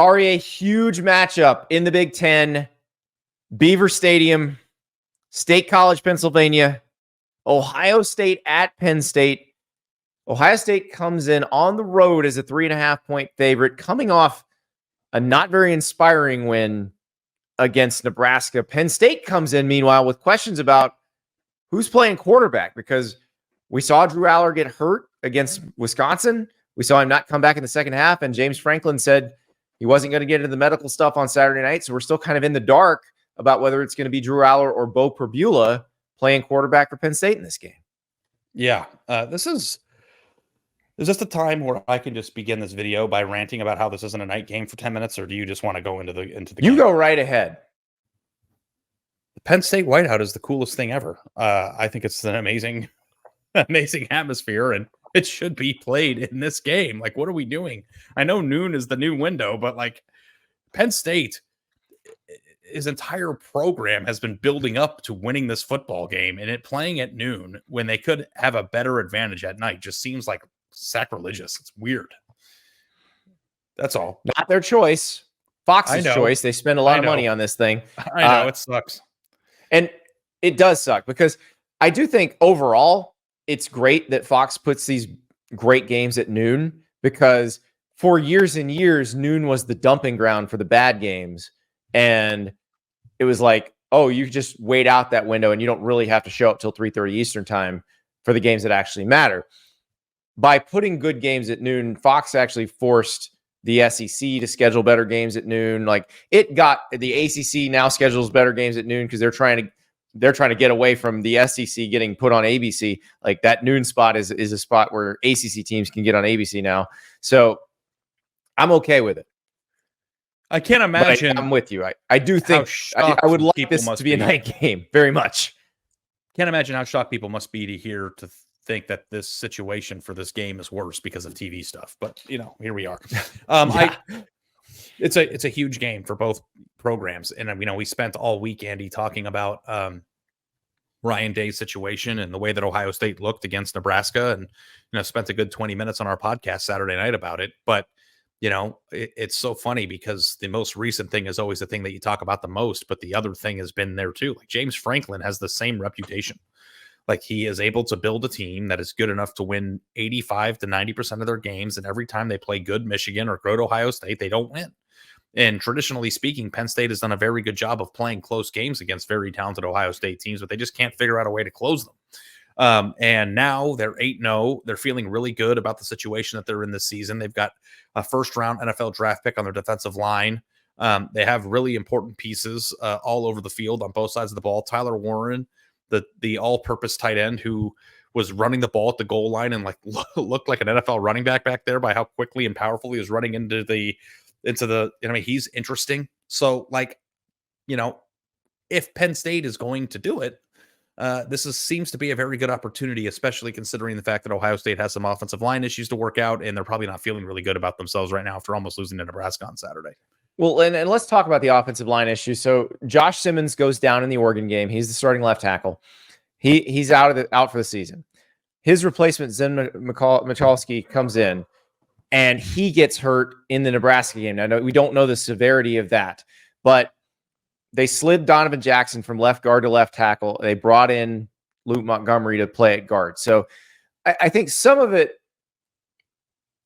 Already a huge matchup in the Big Ten. Beaver Stadium, State College, Pennsylvania, Ohio State at Penn State. Ohio State comes in on the road as a 3.5-point favorite, coming off a not very inspiring win against Nebraska. Penn State comes in, meanwhile, with questions about who's playing quarterback, because we saw Drew Aller get hurt against Wisconsin. We saw him not come back in the second half, and James Franklin said he wasn't going to get into the medical stuff on Saturday night, so we're still kind of in the dark about whether it's going to be Drew Aller or Bo Perbula playing quarterback for Penn State in this game. Yeah, is this the time where I can just begin this video by ranting about how this isn't a night game for 10 minutes, or do you just want to go into the game? You go right ahead. The Penn State whiteout is the coolest thing ever. I think it's an amazing atmosphere, and it should be played in this game. Like, what are we doing? I know noon is the new window, but like Penn State, his entire program has been building up to winning this football game, and it playing at noon when they could have a better advantage at night just seems like sacrilegious. It's weird. That's all. Not their choice. Fox's choice. They spend a lot of money on this thing. I know it sucks. And it does suck, because I do think overall it's great that Fox puts these great games at noon, because for years and years, noon was the dumping ground for the bad games. And it was like, oh, you just wait out that window and you don't really have to show up till 3:30 Eastern time for the games that actually matter. By putting good games at noon, Fox actually forced the SEC to schedule better games at noon. Like, it got the ACC now schedules better games at noon because they're trying to get away from the SEC getting put on ABC. Like, that noon spot is a spot where ACC teams can get on ABC now. So I'm okay with it. I can't imagine. I'm with you. I do think I would like this to be a night game very much. Can't imagine how shocked people must be to think that this situation for this game is worse because of TV stuff. But here we are. It's a huge game for both programs, and we spent all week, Andy, talking about Ryan Day's situation and the way that Ohio State looked against Nebraska, and spent a good 20 minutes on our podcast Saturday night about it. But it's so funny because the most recent thing is always the thing that you talk about the most, but the other thing has been there too. Like, James Franklin has the same reputation. Like, he is able to build a team that is good enough to win 85 to 90% of their games, and every time they play good Michigan or good Ohio State, they don't win. And traditionally speaking, Penn State has done a very good job of playing close games against very talented Ohio State teams, but they just can't figure out a way to close them. And now they're 8-0. They're feeling really good about the situation that they're in this season. They've got a first-round NFL draft pick on their defensive line. They have really important pieces all over the field on both sides of the ball. Tyler Warren, the all-purpose tight end who was running the ball at the goal line and looked like an NFL running back there by how quickly and powerful he was running into the. He's interesting. So, if Penn State is going to do it, this seems to be a very good opportunity, especially considering the fact that Ohio State has some offensive line issues to work out, and they're probably not feeling really good about themselves right now after almost losing to Nebraska on Saturday. Well, and let's talk about the offensive line issue. So Josh Simmons goes down in the Oregon game. He's the starting left tackle. He's out for the season. His replacement, Zen Michalski, comes in, and he gets hurt in the Nebraska game. Now, we don't know the severity of that, but they slid Donovan Jackson from left guard to left tackle. They brought in Luke Montgomery to play at guard. So I think some of it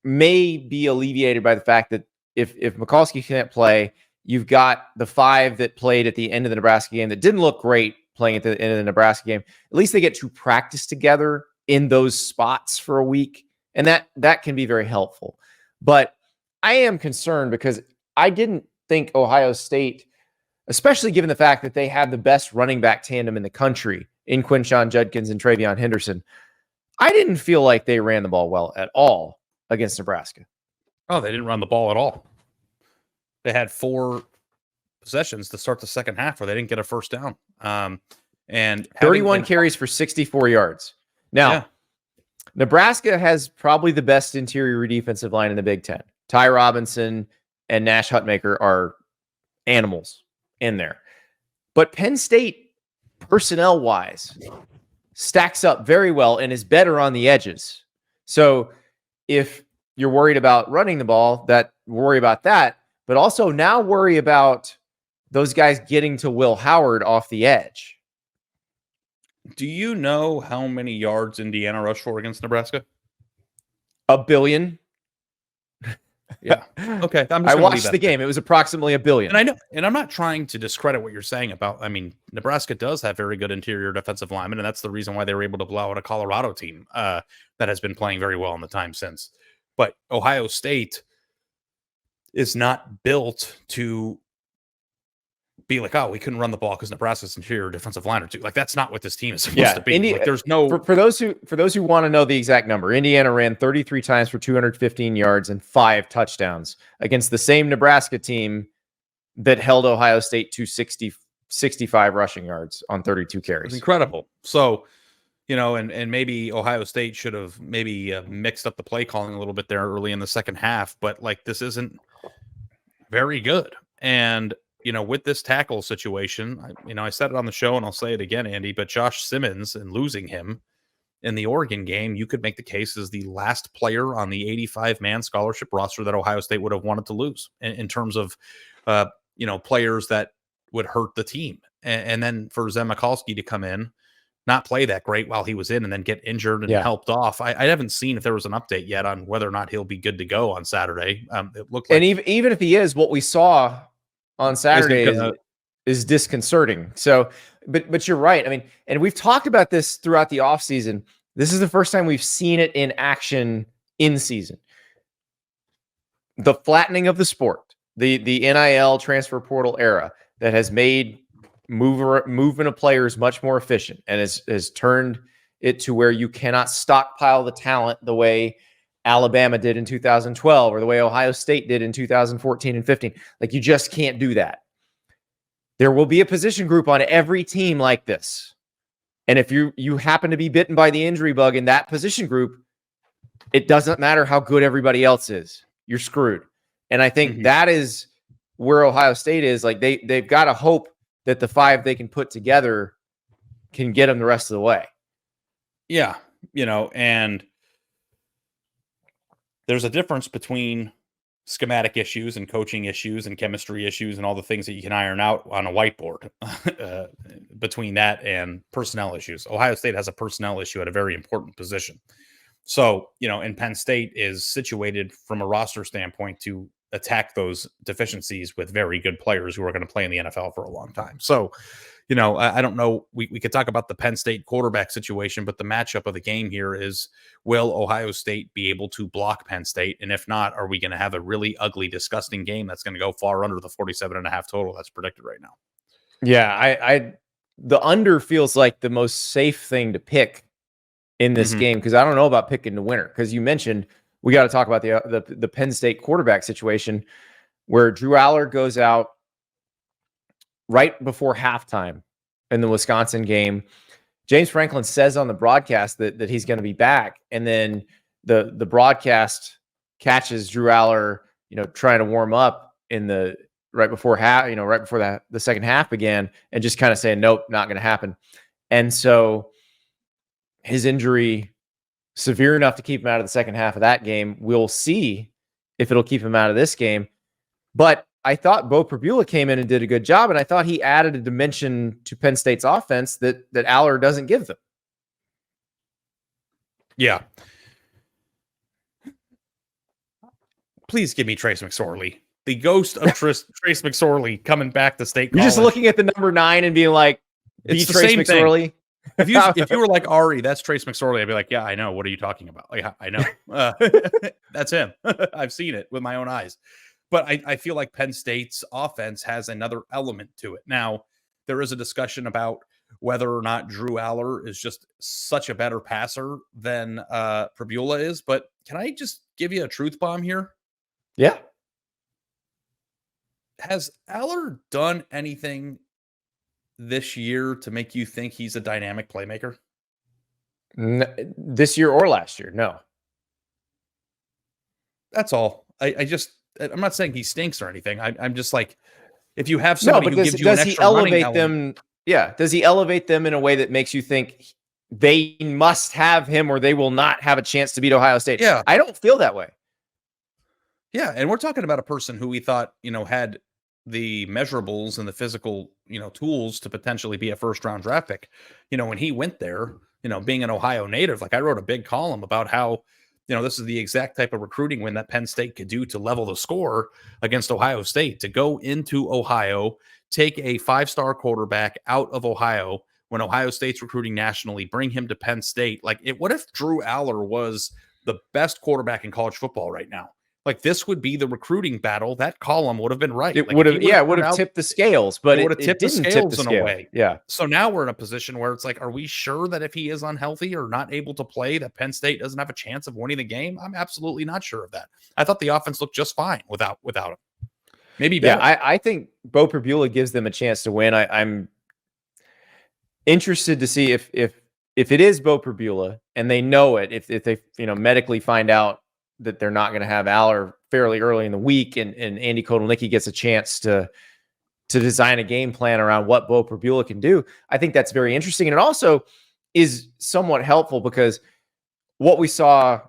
may be alleviated by the fact that if Michalski can't play, you've got the 5 that played at the end of the Nebraska game that didn't look great playing at the end of the Nebraska game. At least they get to practice together in those spots for a week, and that can be very helpful. But I am concerned because I didn't think Ohio State, especially given the fact that they have the best running back tandem in the country in Quinshon Judkins and Travion Henderson, I didn't feel like they ran the ball well at all against Nebraska. Oh, they didn't run the ball at all. They had 4 possessions to start the second half where they didn't get a first down. And 31 carries for 64 yards. Now, Nebraska has probably the best interior defensive line in the Big Ten. Ty Robinson and Nash Hutmaker are animals in there. But Penn State, personnel-wise, stacks up very well and is better on the edges. So if you're worried about running the ball, worry about that. but also now worry about those guys getting to Will Howard off the edge. Do you know how many yards Indiana rushed for against Nebraska? 1 billion. Yeah. Okay. I watched the game. It was approximately 1 billion. And I know, and I'm not trying to discredit what you're saying about, I mean, Nebraska does have very good interior defensive linemen, and that's the reason why they were able to blow out a Colorado team that has been playing very well in the time since. But Ohio State is not built to be like, oh, we couldn't run the ball because Nebraska's interior defensive line or two. Like, that's not what this team is supposed to be. Like, there's no for those who want to know the exact number. Indiana ran 33 times for 215 yards and 5 touchdowns against the same Nebraska team that held Ohio State to 65 rushing yards on 32 carries. It's incredible. So, you know, and maybe Ohio State should have maybe mixed up the play calling a little bit there early in the second half, but like, this isn't very good. And you know, with this tackle situation, I said it on the show and I'll say it again, Andy, but Josh Simmons and losing him in the Oregon game, you could make the case as the last player on the 85-man scholarship roster that Ohio State would have wanted to lose in terms of, players that would hurt the team. And then for Zen Mikulski to come in, not play that great while he was in and then get injured and helped off. I haven't seen if there was an update yet on whether or not he'll be good to go on Saturday. It looked like, and even if he is, what we saw on Saturday is disconcerting. So, but you're right. I mean, and we've talked about this throughout the offseason. This is the first time we've seen it in action in season. The flattening of the sport, the NIL transfer portal era that has made movement of players much more efficient and has turned it to where you cannot stockpile the talent the way Alabama did in 2012 or the way Ohio State did in 2014 and 15. Like, you just can't do that. There will be a position group on every team like this. And if you happen to be bitten by the injury bug in that position group, it doesn't matter how good everybody else is. You're screwed. And I think that is where Ohio State is. Like, they've got to hope that the 5 they can put together can get them the rest of the way. Yeah. And there's a difference between schematic issues and coaching issues and chemistry issues and all the things that you can iron out on a whiteboard between that and personnel issues. Ohio State has a personnel issue at a very important position. So, and Penn State is situated from a roster standpoint to attack those deficiencies with very good players who are going to play in the NFL for a long time. So, I don't know. We could talk about the Penn State quarterback situation, but the matchup of the game here is, will Ohio State be able to block Penn State? And if not, are we going to have a really ugly, disgusting game that's going to go far under the 47.5 total that's predicted right now? Yeah, the under feels like the most safe thing to pick in this game, because I don't know about picking the winner. Because you mentioned we got to talk about the Penn State quarterback situation where Drew Aller goes out right before halftime in the Wisconsin game. James Franklin says on the broadcast that he's going to be back. And then the broadcast catches Drew Aller, trying to warm up right before the second half began, and just kind of saying, nope, not going to happen. And so his injury severe enough to keep him out of the second half of that game. We'll see if it'll keep him out of this game. But I thought Bo Pribula came in and did a good job, and I thought he added a dimension to Penn State's offense that Aller doesn't give them. Yeah. Please give me Trace McSorley. The ghost of Trace McSorley coming back to State College. You're just looking at the number 9 and being like, it's Trace McSorley. Thing. If you were like, Ari, that's Trace McSorley, I'd be like, yeah, I know. What are you talking about? Like, I know. That's him. I've seen it with my own eyes. But I feel like Penn State's offense has another element to it. Now, there is a discussion about whether or not Drew Aller is just such a better passer than Pribula is. But can I just give you a truth bomb here? Yeah. Has Aller done anything this year to make you think he's a dynamic playmaker? This year or last year? No. That's all. I'm not saying he stinks or anything. I'm just like, if you have somebody who gives you an extra running element. Does he elevate them in a way that makes you think they must have him or they will not have a chance to beat Ohio State? Yeah. I don't feel that way. Yeah, and we're talking about a person who we thought, had the measurables and the physical, tools to potentially be a first-round draft pick. When he went there, being an Ohio native, like I wrote a big column about how, this is the exact type of recruiting win that Penn State could do to level the score against Ohio State, to go into Ohio, take a 5-star quarterback out of Ohio when Ohio State's recruiting nationally, bring him to Penn State. Like, what if Drew Aller was the best quarterback in college football right now? Like, this would be the recruiting battle. That column would have been right. It would have tipped the scales, but it didn't tip the scales in a way. Yeah. So now we're in a position where it's like, are we sure that if he is unhealthy or not able to play, that Penn State doesn't have a chance of winning the game? I'm absolutely not sure of that. I thought the offense looked just fine without him. Maybe better. Yeah, I think Bo Perbula gives them a chance to win. I'm interested to see if it is Bo Perbula and they know it, if they medically find out that they're not going to have Aller fairly early in the week, and Andy Kotelnicki gets a chance to design a game plan around what Bo Perbula can do. I think that's very interesting. And it also is somewhat helpful because what we saw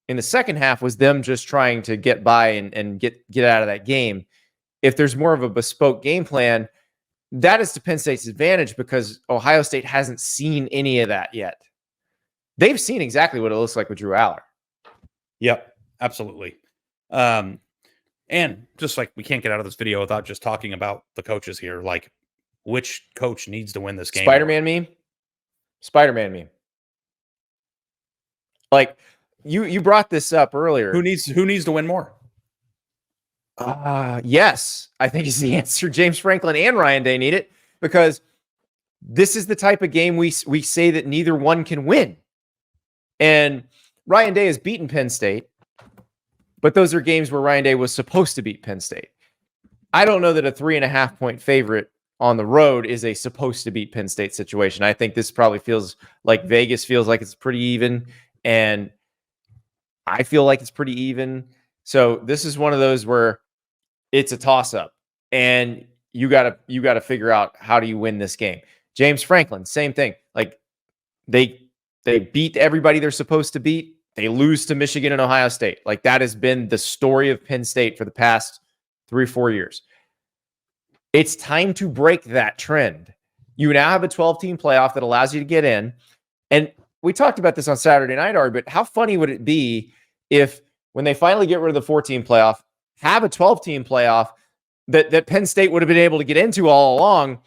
in the second half was them just trying to get by and get out of that game. If there's more of a bespoke game plan, that is to Penn State's advantage because Ohio State hasn't seen any of that yet. They've seen exactly what it looks like with Drew Aller. Yep. Absolutely. And just like we can't get out of this video without just talking about the coaches here. Like, which coach needs to win this game? Spider-Man meme. Like you brought this up earlier. Who needs to win more? Yes, I think is the answer. James Franklin and Ryan Day need it because this is the type of game we say that neither one can win. And Ryan Day has beaten Penn State, but those are games where Ryan Day was supposed to beat Penn State. I don't know that a 3.5 point favorite on the road is a supposed to beat Penn State situation. I think this probably feels like Vegas feels like it's pretty even, and I feel like it's pretty even. So this is one of those where it's a toss up, and you gotta figure out how do you win this game. James Franklin, same thing. Like they beat everybody they're supposed to beat. They lose to Michigan and Ohio State. Like that has been the story of Penn State for the past 3 or 4 years. It's time to break that trend. You now have a 12-team playoff that allows you to get in. And we talked about this on Saturday night, Ari, but how funny would it be if when they finally get rid of the 14 playoff, have a 12-team playoff that Penn State would have been able to get into all along,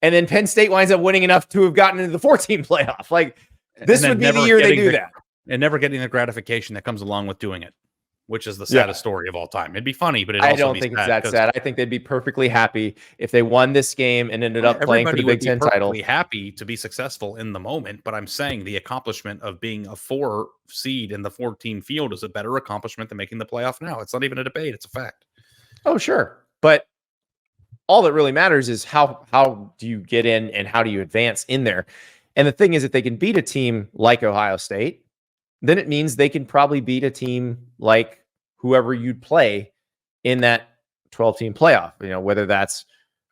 and then Penn State winds up winning enough to have gotten into the 14 playoff. Like this would be the year they do that. And never getting the gratification that comes along with doing it, which is the saddest story of all time. It'd be funny, but I don't think it's that sad. I think they'd be perfectly happy if they won this game and ended up playing for the Big Ten title. Everybody would be happy to be successful in the moment, but I'm saying the accomplishment of being a 4 seed in the 14 field is a better accomplishment than making the playoff now. It's not even a debate. It's a fact. Oh, sure. But all that really matters is how do you get in and how do you advance in there? And the thing is, if they can beat a team like Ohio State, then it means they can probably beat a team like whoever you'd play in that 12-team playoff. Whether that's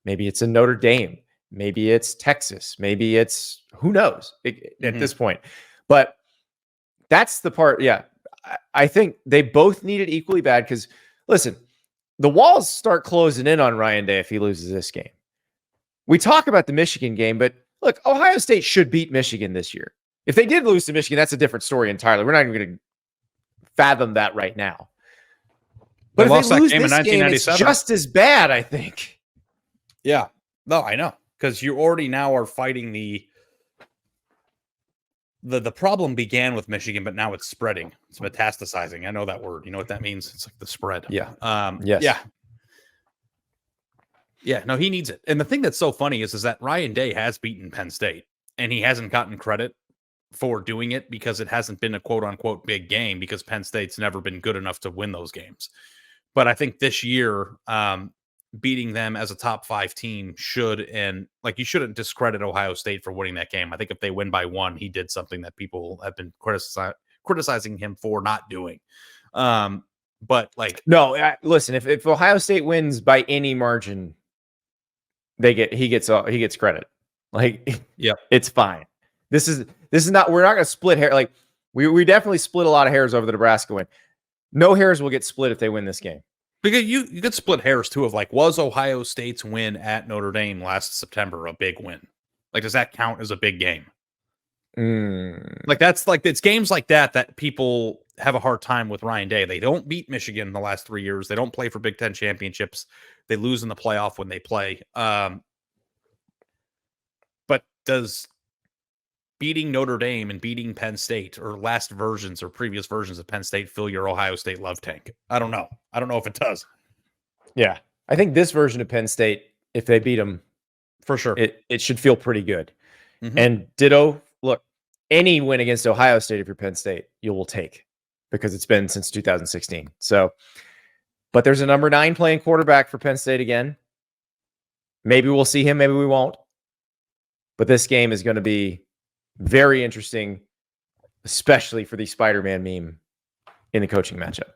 maybe it's a Notre Dame, maybe it's Texas, maybe it's who knows at this point. But that's the part. Yeah, I think they both need it equally bad because, listen, the walls start closing in on Ryan Day if he loses this game. We talk about the Michigan game, but look, Ohio State should beat Michigan this year. If they did lose to Michigan, that's a different story entirely. We're not even going to fathom that right now. But if they lose this game, it's just as bad, I think. Yeah. No, I know. Because you already now are fighting the problem began with Michigan, but now it's spreading. It's metastasizing. I know that word. You know what that means? It's like the spread. Yeah. Yes. Yeah. Yeah. No, he needs it. And the thing that's so funny is that Ryan Day has beaten Penn State, and he hasn't gotten credit for doing it because it hasn't been a quote unquote big game because Penn State's never been good enough to win those games. But I think this year, beating them as a top 5 team should, and like you shouldn't discredit Ohio State for winning that game. I think if they win by 1, he did something that people have been criticizing him for not doing. But like, no, listen, if Ohio State wins by any margin, he gets credit. Like, yeah, it's fine. This is not, we're not going to split hair. Like we definitely split a lot of hairs over the Nebraska win. No hairs will get split if they win this game. Because you could split hairs too of like, was Ohio State's win at Notre Dame last September a big win? Like, does that count as a big game? Like, that's like, it's games like that people have a hard time with Ryan Day. They don't beat Michigan in the last 3 years. They don't play for Big Ten championships. They lose in the playoff when they play. But does beating Notre Dame and beating Penn State or last versions or previous versions of Penn State fill your Ohio State love tank? I don't know. I don't know if it does. Yeah. I think this version of Penn State, if they beat them, for sure, it should feel pretty good. Mm-hmm. And ditto, look, any win against Ohio State, if you're Penn State, you will take, because it's been since 2016. So, but there's a number 9 playing quarterback for Penn State again. Maybe we'll see him, maybe we won't. But this game is going to be very interesting, especially for the Spider-Man meme in the coaching matchup.